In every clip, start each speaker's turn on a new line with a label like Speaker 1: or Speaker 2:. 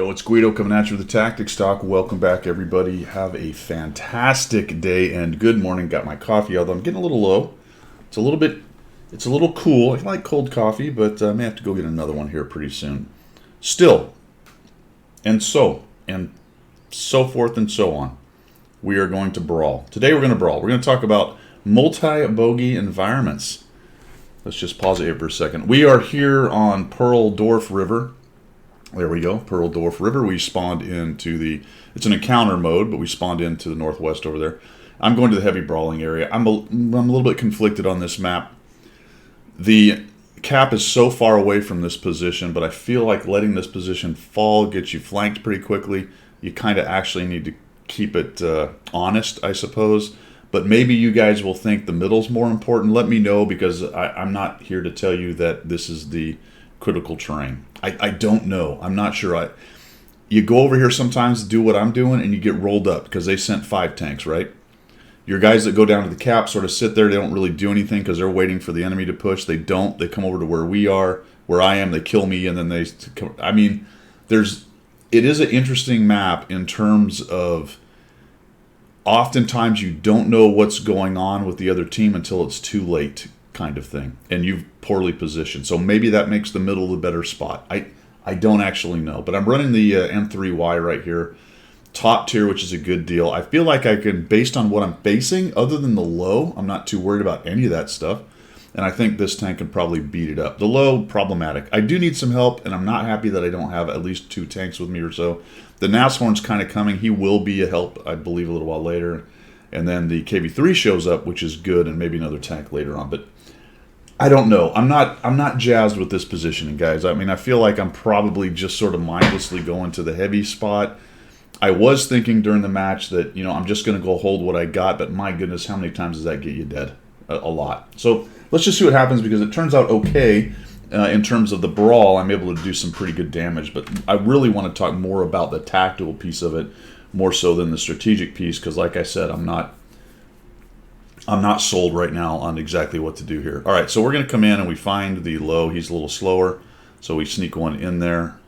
Speaker 1: go. It's Guido coming at you with the Tactics Talk. Welcome back, everybody. Have a fantastic day and good morning. Got my coffee, although I'm getting a little low. It's a little cool. I like cold coffee, but I may have to go get another one here pretty soon. Still, and so forth and so on. We are going to brawl. Today we're going to brawl. We're going to talk about multi-bogey environments. Let's just pause it here for a second. We are here on Pearl-Dorf River. There we go, Pearl-Dorf River. We spawned into it's an encounter mode, but we spawned into the northwest over there. I'm going to the heavy brawling area. I'm a little bit conflicted on this map. The cap is so far away from this position, but I feel like letting this position fall gets you flanked pretty quickly. You kind of actually need to keep it honest, I suppose. But maybe you guys will think the middle's more important. Let me know, because I'm not here to tell you that this is the critical terrain. I don't know. I'm not sure. You go over here sometimes to do what I'm doing, and you get rolled up because they sent 5 tanks, right? Your guys that go down to the cap sort of sit there. They don't really do anything because they're waiting for the enemy to push. They don't. They come over to where I am. They kill me, and then it is an interesting map in terms of oftentimes you don't know what's going on with the other team until it's too late, kind of thing, and you've poorly positioned. So maybe that makes the middle the better spot. I don't actually know, but I'm running the M3Y right here, top tier, which is a good deal. I feel like I can, based on what I'm facing, other than the low, I'm not too worried about any of that stuff, and I think this tank can probably beat it up. The low, problematic. I do need some help, and I'm not happy that I don't have at least 2 tanks with me or so. The Nashorn's kind of coming. He will be a help, I believe, a little while later. And then the KV3 shows up, which is good, and maybe another tank later on. But I don't know. I'm not jazzed with this positioning, guys. I mean, I feel like I'm probably just sort of mindlessly going to the heavy spot. I was thinking during the match that, I'm just going to go hold what I got, but my goodness, how many times does that get you dead? A lot. So let's just see what happens, because it turns out okay. In terms of the brawl, I'm able to do some pretty good damage, but I really want to talk more about the tactical piece of it, more so than the strategic piece, because like I said, I'm not sold right now on exactly what to do here. All right, so we're going to come in and we find the low. He's a little slower, so we sneak one in there.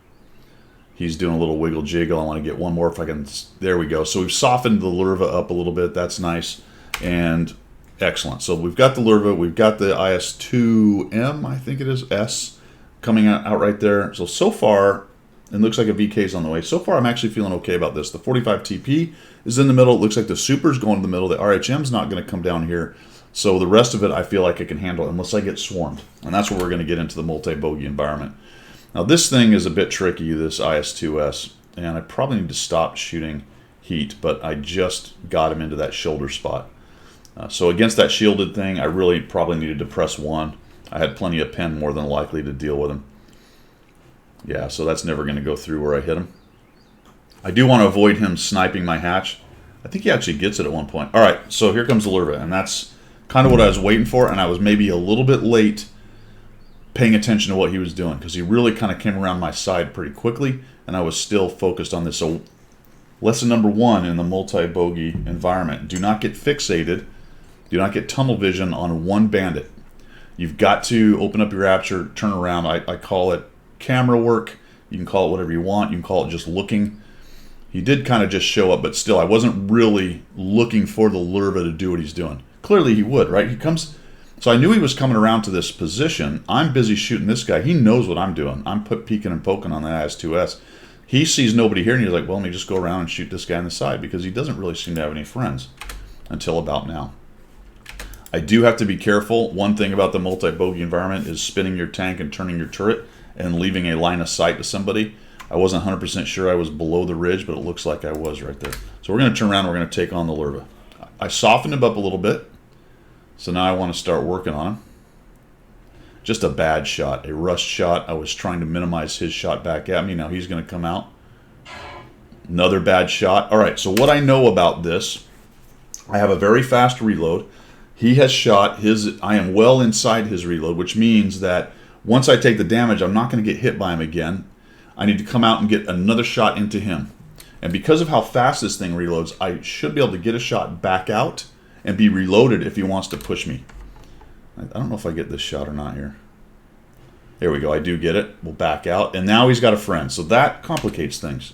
Speaker 1: He's doing a little wiggle jiggle. I want to get one more if I can. There we go. So we've softened the Lurva up a little bit. That's nice. And excellent. So we've got the Lurva, we've got the IS-2M, I think it is, S, coming out right there. So far, it looks like a VK's on the way. So far, I'm actually feeling okay about this. The 45 TP is in the middle. It looks like the Super's going to the middle. The RHM's not going to come down here. So the rest of it, I feel like I can handle unless I get swarmed. And that's where we're going to get into the multi-bogey environment. Now, this thing is a bit tricky, this IS-2S, and I probably need to stop shooting heat, but I just got him into that shoulder spot. So against that shielded thing, I really probably needed to press 1. I had plenty of pen more than likely to deal with him. Yeah, so that's never going to go through where I hit him. I do want to avoid him sniping my hatch. I think he actually gets it at one point. All right, so here comes the Lurva, and that's kind of what I was waiting for, and I was maybe a little bit late paying attention to what he was doing, because he really kind of came around my side pretty quickly, and I was still focused on this. So lesson number 1 in the multi-bogey environment: do not get fixated. Do not get tunnel vision on one bandit. You've got to open up your aperture, turn around. I call it camera work. You can call it whatever you want. You can call it just looking. He did kind of just show up, but still, I wasn't really looking for the Lurva to do what he's doing. Clearly he would, right? He comes, so I knew he was coming around to this position. I'm busy shooting this guy. He knows what I'm doing. I'm peeking and poking on the IS-2S. He sees nobody here, and he's like, well, let me just go around and shoot this guy on the side, because he doesn't really seem to have any friends until about now. I do have to be careful. One thing about the multi-bogey environment is spinning your tank and turning your turret and leaving a line of sight to somebody. I wasn't 100% sure I was below the ridge, but it looks like I was right there. So we're going to turn around and we're going to take on the Lurva. I softened him up a little bit, so now I want to start working on him. Just a bad shot, a rushed shot. I was trying to minimize his shot back at me. Now he's going to come out. Another bad shot. All right, so what I know about this, I have a very fast reload. He has shot his, I am well inside his reload, which means that once I take the damage, I'm not going to get hit by him again. I need to come out and get another shot into him. And because of how fast this thing reloads, I should be able to get a shot back out and be reloaded if he wants to push me. I don't know if I get this shot or not here. There we go. I do get it. We'll back out. And now he's got a friend. So that complicates things.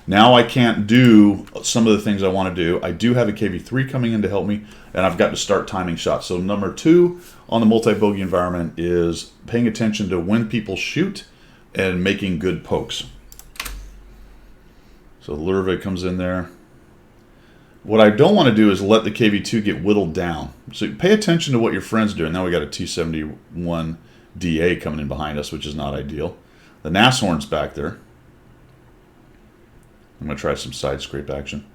Speaker 1: Now I can't do some of the things I want to do. I do have a KV3 coming in to help me, and I've got to start timing shots. So number 2 on the multi-bogey environment is paying attention to when people shoot and making good pokes. So Lurva comes in there. What I don't want to do is let the KV2 get whittled down. So pay attention to what your friend's doing. Now we got a T71 DA coming in behind us, which is not ideal. The Nashorn's back there. I'm going to try some side scrape action.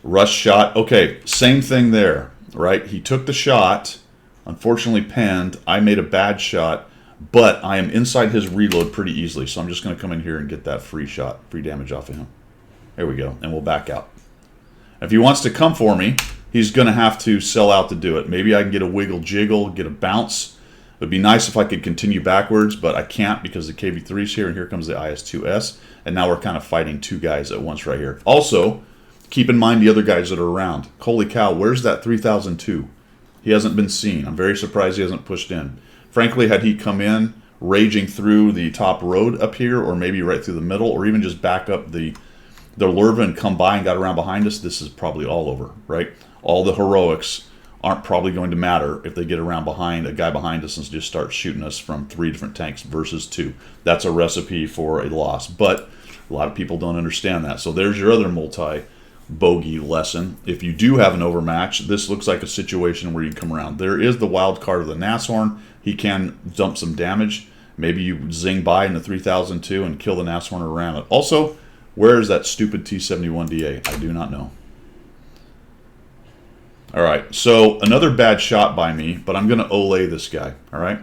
Speaker 1: Rush shot. Okay, same thing there, right? He took the shot, unfortunately penned. I made a bad shot, but I am inside his reload pretty easily. So I'm just going to come in here and get that free shot, free damage off of him. There we go, and we'll back out. If he wants to come for me, he's going to have to sell out to do it. Maybe I can get a wiggle jiggle, get a bounce. It would be nice if I could continue backwards, but I can't because the KV3's here, and here comes the IS-2S. And now we're kind of fighting 2 guys at once right here. Also, keep in mind the other guys that are around. Holy cow, where's that 3002? He hasn't been seen. I'm very surprised he hasn't pushed in. Frankly, had he come in raging through the top road up here, or maybe right through the middle, or even just back up the Lurva and come by and got around behind us, this is probably all over, right? All the heroics aren't probably going to matter if they get around behind a guy behind us and just start shooting us from 3 different tanks versus 2. That's a recipe for a loss, but a lot of people don't understand that. So there's your other multi-bogey lesson. If you do have an overmatch, this looks like a situation where you can come around. There is the wild card of the Nashorn. He can dump some damage. Maybe you zing by in the 3002 and kill the Nashorn around it. Also, where is that stupid T71DA? I do not know. All right, so another bad shot by me, but I'm going to Olay this guy, all right?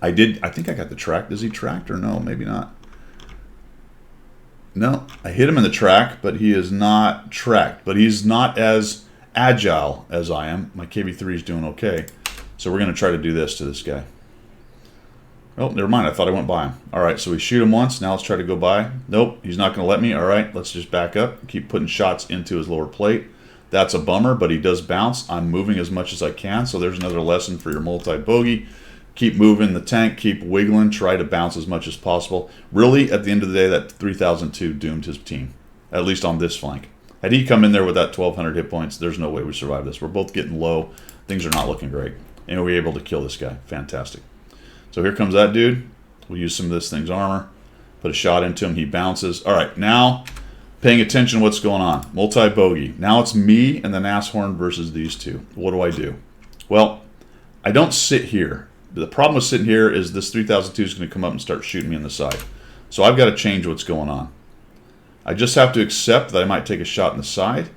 Speaker 1: I think I got the track. Is he tracked or no? Maybe not. No, I hit him in the track, but he is not tracked. But he's not as agile as I am. My KV3 is doing okay. So we're going to try to do this to this guy. Oh, never mind. I thought I went by him. All right, so we shoot him once. Now let's try to go by. Nope, he's not going to let me. All right, let's just back up. Keep putting shots into his lower plate. That's a bummer, but he does bounce. I'm moving as much as I can, so there's another lesson for your multi-bogey. Keep moving the tank, keep wiggling, try to bounce as much as possible. Really, at the end of the day, that 3002 doomed his team, at least on this flank. Had he come in there with that 1,200 hit points, there's no way we survive this. We're both getting low. Things are not looking great. And we were able to kill this guy. Fantastic. So here comes that dude. We'll use some of this thing's armor. Put a shot into him. He bounces. All right, now paying attention to what's going on. Multi-bogey. Now it's me and the Nashorn versus these two. What do I do? Well, I don't sit here. The problem with sitting here is this 3002 is going to come up and start shooting me on the side. So I've got to change what's going on. I just have to accept that I might take a shot in the side,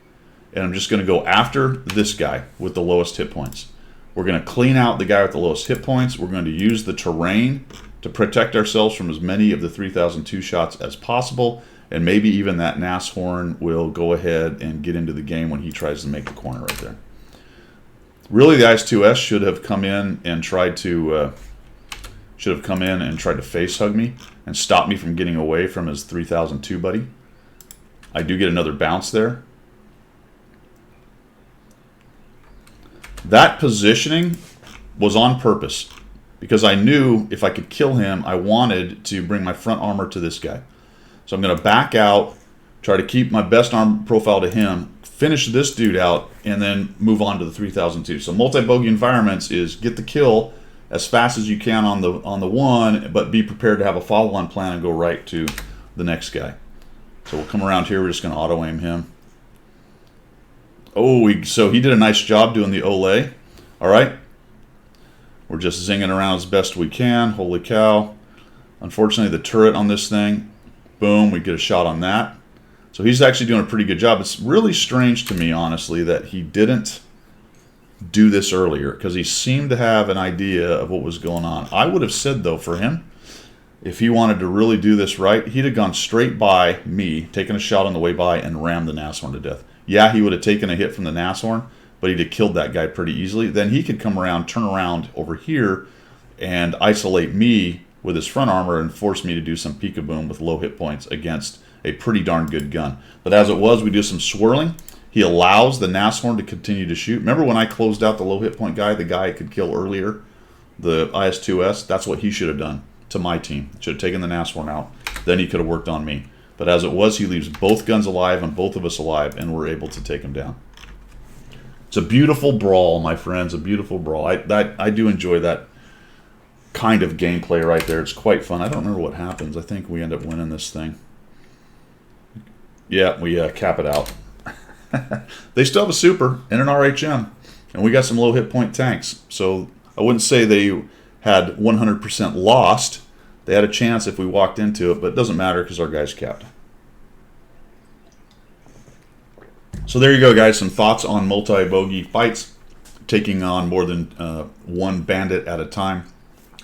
Speaker 1: and I'm just going to go after this guy with the lowest hit points. We're going to clean out the guy with the lowest hit points. We're going to use the terrain to protect ourselves from as many of the 3002 shots as possible, and maybe even that Nashorn will go ahead and get into the game when he tries to make the corner right there. Really, the IS-2S should have come in and tried to face hug me and stop me from getting away from his 3002 buddy. I do get another bounce there. That positioning was on purpose because I knew if I could kill him, I wanted to bring my front armor to this guy. So I'm going to back out, try to keep my best arm profile to him, finish this dude out, and then move on to the 3002. So multi-bogey environments is get the kill as fast as you can on the one, but be prepared to have a follow-on plan and go right to the next guy. So we'll come around here. We're just going to auto-aim him. Oh, so he did a nice job doing the Olay. All right. We're just zinging around as best we can. Holy cow. Unfortunately, the turret on this thing, boom, we get a shot on that. So he's actually doing a pretty good job. It's really strange to me, honestly, that he didn't do this earlier because he seemed to have an idea of what was going on. I would have said, though, for him, if he wanted to really do this right, he'd have gone straight by me, taken a shot on the way by, and rammed the Nashorn to death. Yeah, he would have taken a hit from the Nashorn, but he'd have killed that guy pretty easily. Then he could come around, turn around over here, and isolate me with his front armor and force me to do some peekaboom with low hit points against a pretty darn good gun. But as it was, we do some swirling. He allows the Nashorn to continue to shoot. Remember when I closed out the low hit point guy, the guy I could kill earlier the IS-2S, that's what he should have done to my team. Should have taken the NASFORM out. Then he could have worked on me. But as it was, he leaves both guns alive and both of us alive, and we're able to take him down. It's a beautiful brawl, my friends, a beautiful brawl. I do enjoy that kind of gameplay right there. It's quite fun. I don't remember what happens. I think we end up winning this thing. Yeah, we cap it out. They still have a super and an RHM, and we got some low hit point tanks. So I wouldn't say they had 100% lost. They had a chance if we walked into it, but it doesn't matter because our guy's capped. So there you go, guys. Some thoughts on multi-bogey fights, taking on more than one bandit at a time.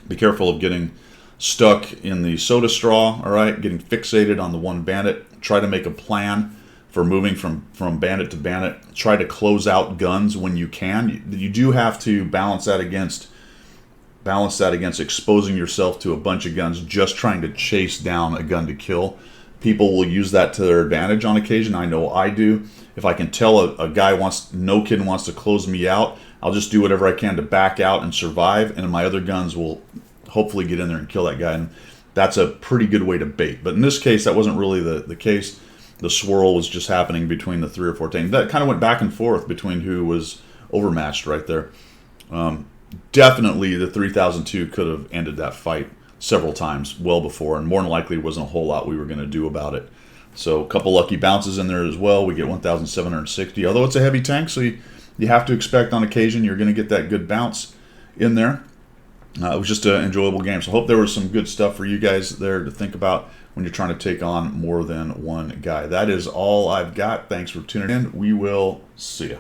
Speaker 1: Be careful of getting stuck in the soda straw, all right? Getting fixated on the one bandit. Try to make a plan for moving from bandit to bandit. Try to close out guns when you can. You do have to balance that against exposing yourself to a bunch of guns, just trying to chase down a gun to kill. People will use that to their advantage on occasion. I know I do. If I can tell a guy no kid wants to close me out, I'll just do whatever I can to back out and survive, and my other guns will hopefully get in there and kill that guy. And that's a pretty good way to bait. But in this case, that wasn't really the case. The swirl was just happening between the 3 or 4 tanks. That kind of went back and forth between who was overmatched right there. Definitely the 3002 could have ended that fight several times well before, and more than likely wasn't a whole lot we were going to do about it. So a couple lucky bounces in there as well. We get 1,760. Although it's a heavy tank, so you have to expect on occasion you're going to get that good bounce in there. It was just an enjoyable game. So I hope there was some good stuff for you guys there to think about when you're trying to take on more than one guy. That is all I've got. Thanks for tuning in. We will see you.